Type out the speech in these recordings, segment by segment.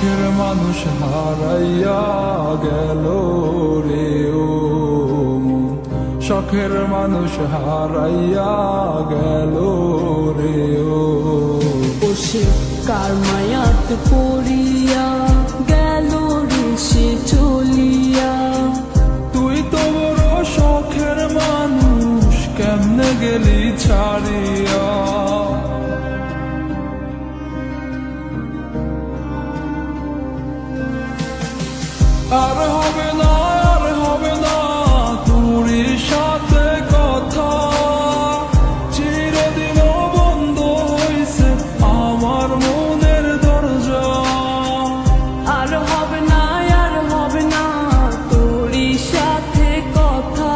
শখের মানুষ হারাইয়া গেল রে ও মন, শখের মানুষ হারাইয়া গেল রে ও। সে কার মায়াত পড়িয়া গেল রে সে চলিয়া। তুই তো বড় শখের মানুষ, কেমনে গেলি ছাড়িয়া। আর হবে না, আর হবে না তোর সাথে কথা, চিরদিন বন্ধ হইছে আমার মনের দরজা। আর হবে না, আর হবে না তোর সাথে কথা,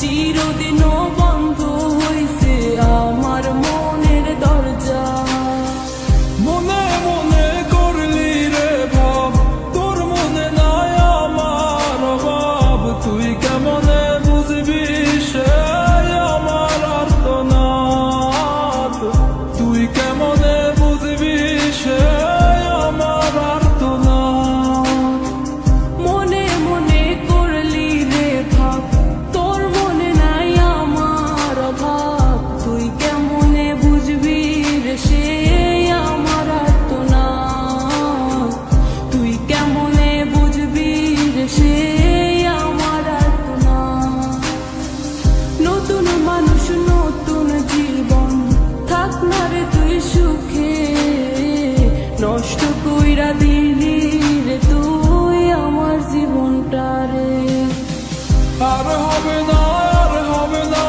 চিরদিনও বন্ধ হইছে আমার মনের দরজা। মনে মনে করলি রে ভাব, তোর মনে নাই আমার অভাব। তুই কেমনে বুঝবি সে আমার আর্তনাদ, তুই কেমনে বুঝবি সে আমার আর্তনাদ। মনে মনে করলি রে ভাব, তোর মনে নাই আমার অভাব। তুই কেমনে বুঝবি রে সে আমার আর্তনাদ, তুই কেমনে বুঝবি রে সে আমার আর্তনাদ। নতুন মানুষ নতুন জীবন, থাক না রে তুই সুখে, নষ্ট কইরা দিলি রে তুই আমার জীবনটা রে। আর হবে না, আর হবে না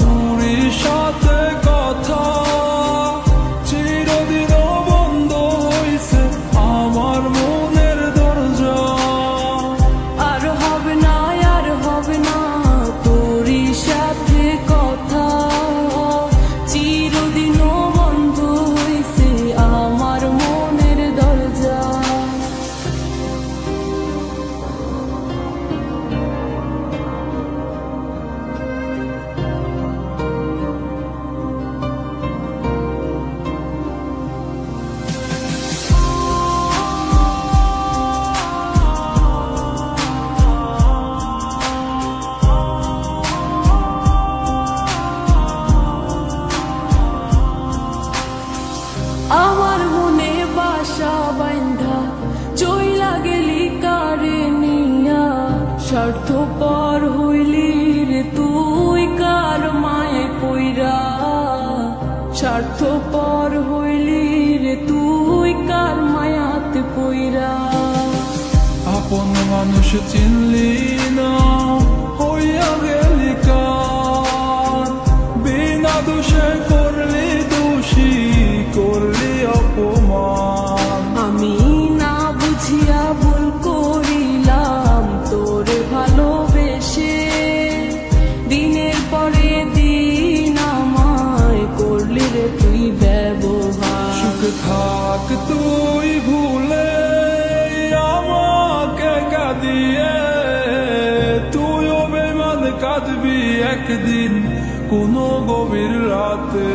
তোর সাথে কথা, চিরদিন বন্ধ হইছে আমার মনের দরজা। আর হবে না, আর হবে না তোর সাথে কথা, চিরদিনও বন্ধ হইছে আমার মনের দরজা। আমার মনে বাসা বাইন্ধা চইলা গেলি কারে নিয়া, স্বার্থপর হইলি রে তুই কার মায়ে পইরা। স্বার্থপর হইলি রে তুই কার মায়াতে পইরা। আপন মানুষ চিনলি না, হইয়া গেলি কার, বিনা দোষে করলি দোষী, করলি অপমান। আমি না বুঝিয়া ভুল করিলাম তোরে ভালোবেসে, দিনের পরে দিন আমায় করলি রে তুই ব্যবহার। সুখে থাক তুই ভুলে আমাকে কাঁদিয়ে, তুইও বেমান কাঁদবি একদিন কোনো গভীর রাতে।